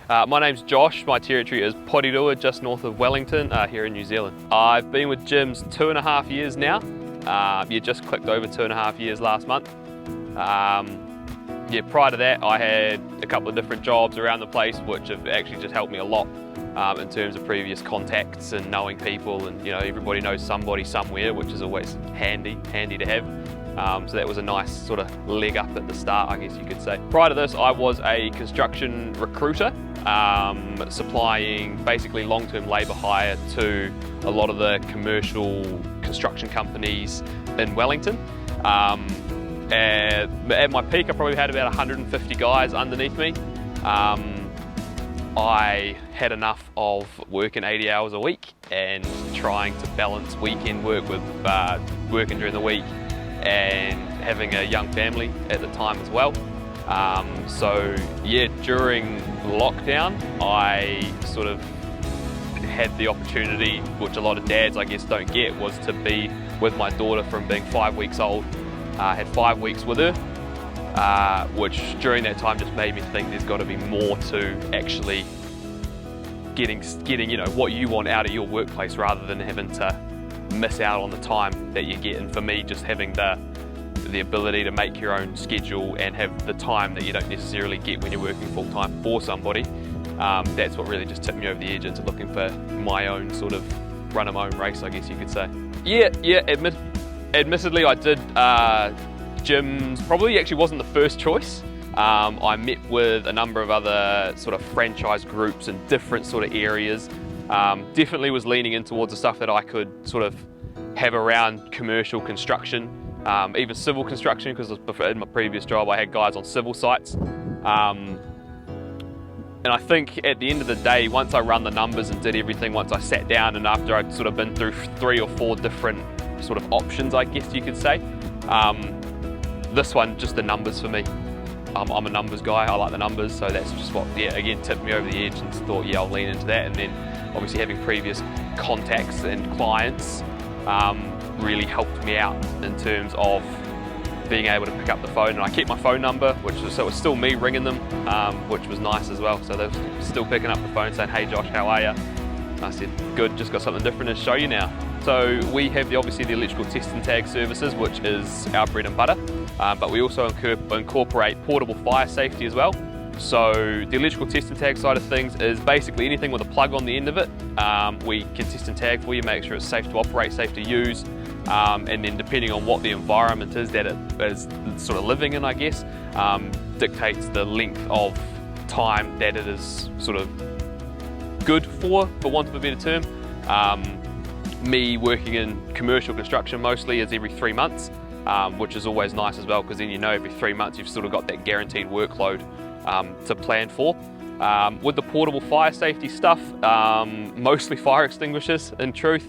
My name's Josh, my territory is Porirua, just north of Wellington, here in New Zealand. I've been with Jim's 2.5 years now. Just clicked over 2.5 years last month. Prior to that I had a couple of different jobs around the place which have actually just helped me a lot in terms of previous contacts and knowing people, and everybody knows somebody somewhere, which is always handy to have. So that was a nice sort of leg up at the start, I guess you could say. Prior to this I was a construction recruiter, supplying basically long-term labour hire to a lot of the commercial construction companies in Wellington. At my peak I probably had about 150 guys underneath me. I had enough of working 80 hours a week and trying to balance weekend work with working during the week and having a young family at the time as well. During lockdown I sort of had the opportunity, which a lot of dads I guess don't get, was to be with my daughter from being 5 weeks old. Had 5 weeks with her, which during that time just made me think there's got to be more to actually getting what you want out of your workplace, rather than having to miss out on the time that you get. And for me, just having the ability to make your own schedule and have the time that you don't necessarily get when you're working full-time for somebody, that's what really just tipped me over the edge into looking for my own sort of run of my own race, I guess you could say. Admittedly I did, Jim's probably actually wasn't the first choice. I met with a number of other sort of franchise groups in different sort of areas. Definitely was leaning in towards the stuff that I could sort of have around commercial construction, even civil construction, because in my previous job I had guys on civil sites. And I think at the end of the day, once I run the numbers and did everything, once I sat down and after I'd sort of been through 3 or 4 different sort of options, I guess you could say, this one, just the numbers for me. I'm a numbers guy, I like the numbers, so that's just what, again, tipped me over the edge and thought, I'll lean into that. And then obviously having previous contacts and clients really helped me out in terms of being able to pick up the phone. And I kept my phone number, so it was still me ringing them, which was nice as well. So they were still picking up the phone saying, "Hey Josh, how are you?" And I said, "Good, just got something different to show you now." So we have obviously the electrical test and tag services, which is our bread and butter, but we also incorporate portable fire safety as well. So the electrical test and tag side of things is basically anything with a plug on the end of it. We can test and tag for you, make sure it's safe to operate, safe to use, and then depending on what the environment is that it is sort of living in, I guess, dictates the length of time that it is sort of good for want of a better term. Me working in commercial construction mostly is every 3 months, which is always nice as well, because then every 3 months you've sort of got that guaranteed workload to plan for. With the portable fire safety stuff, mostly fire extinguishers in truth,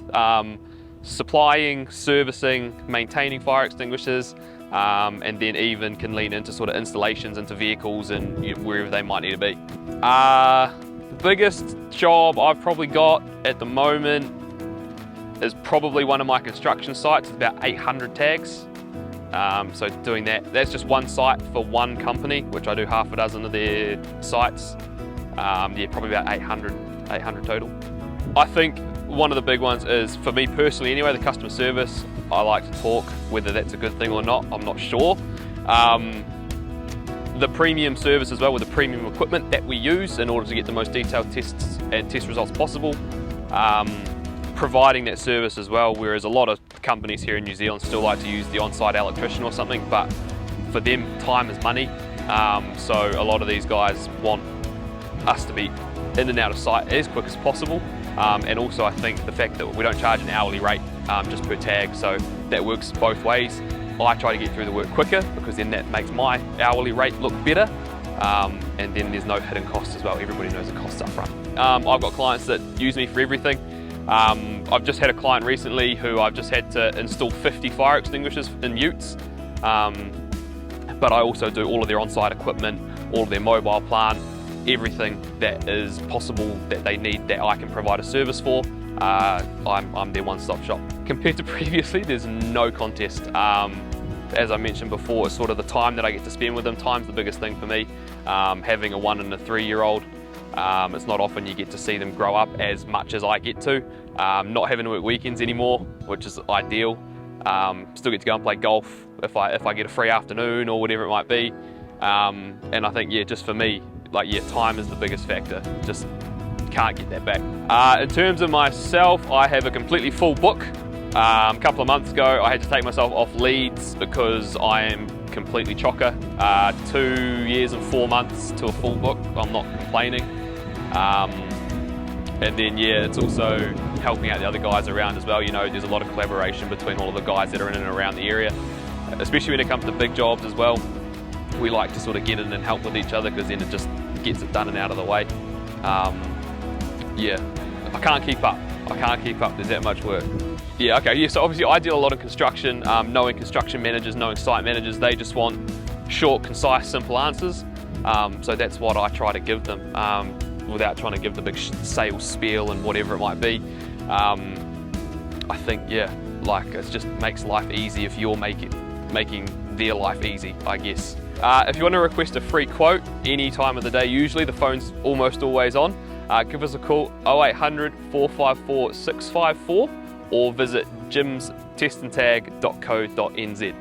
supplying, servicing, maintaining fire extinguishers, and then even can lean into sort of installations into vehicles and wherever they might need to be. The biggest job I've probably got at the moment is probably one of my construction sites. It's about 800 tags. So doing that's just one site for one company, which I do half a dozen of their sites. Probably about 800 total. I think one of the big ones is, for me personally anyway, the customer service. I like to talk, whether that's a good thing or not, I'm not sure. The premium service as well, with the premium equipment that we use in order to get the most detailed tests and test results possible. Providing that service as well, whereas a lot of companies here in New Zealand still like to use the on-site electrician or something, but for them time is money, so a lot of these guys want us to be in and out of site as quick as possible, and also I think the fact that we don't charge an hourly rate just per tag, so that works both ways. I try to get through the work quicker, because then that makes my hourly rate look better, and then there's no hidden costs as well. Everybody knows the costs up front. I've got clients that use me for everything. I've just had a client recently who I've just had to install 50 fire extinguishers in utes, but I also do all of their on-site equipment, all of their mobile plant, everything that is possible that they need that I can provide a service for. I'm their one-stop shop. Compared to previously, there's no contest. As I mentioned before, it's sort of the time that I get to spend with them. Time's the biggest thing for me. Having a 1 and a 3-year-old, It's not often you get to see them grow up as much as I get to. Not having to work weekends anymore, which is ideal. Still get to go and play golf if I get a free afternoon or whatever it might be. And I think, yeah, just for me, like, yeah, time is the biggest factor. Just can't get that back. In terms of myself, I have a completely full book. A couple of months ago, I had to take myself off leads because I am completely chocker. 2 years and 4 months to a full book. I'm not complaining. And then, yeah, it's also helping out the other guys around as well. You know, there's a lot of collaboration between all of the guys that are in and around the area, especially when it comes to big jobs as well. We like to sort of get in and help with each other because then it just gets it done and out of the way. Yeah, I can't keep up. There's that much work. Yeah, okay, yeah, so obviously I deal a lot in construction, knowing construction managers, knowing site managers, they just want short, concise, simple answers. So that's what I try to give them, without trying to give the big sales spiel and whatever it might be. I think, yeah, like, it just makes life easy if you're making their life easy, I guess. If you want to request a free quote any time of the day, usually the phone's almost always on, give us a call 0800 454 654 or visit jimstestandtag.co.nz.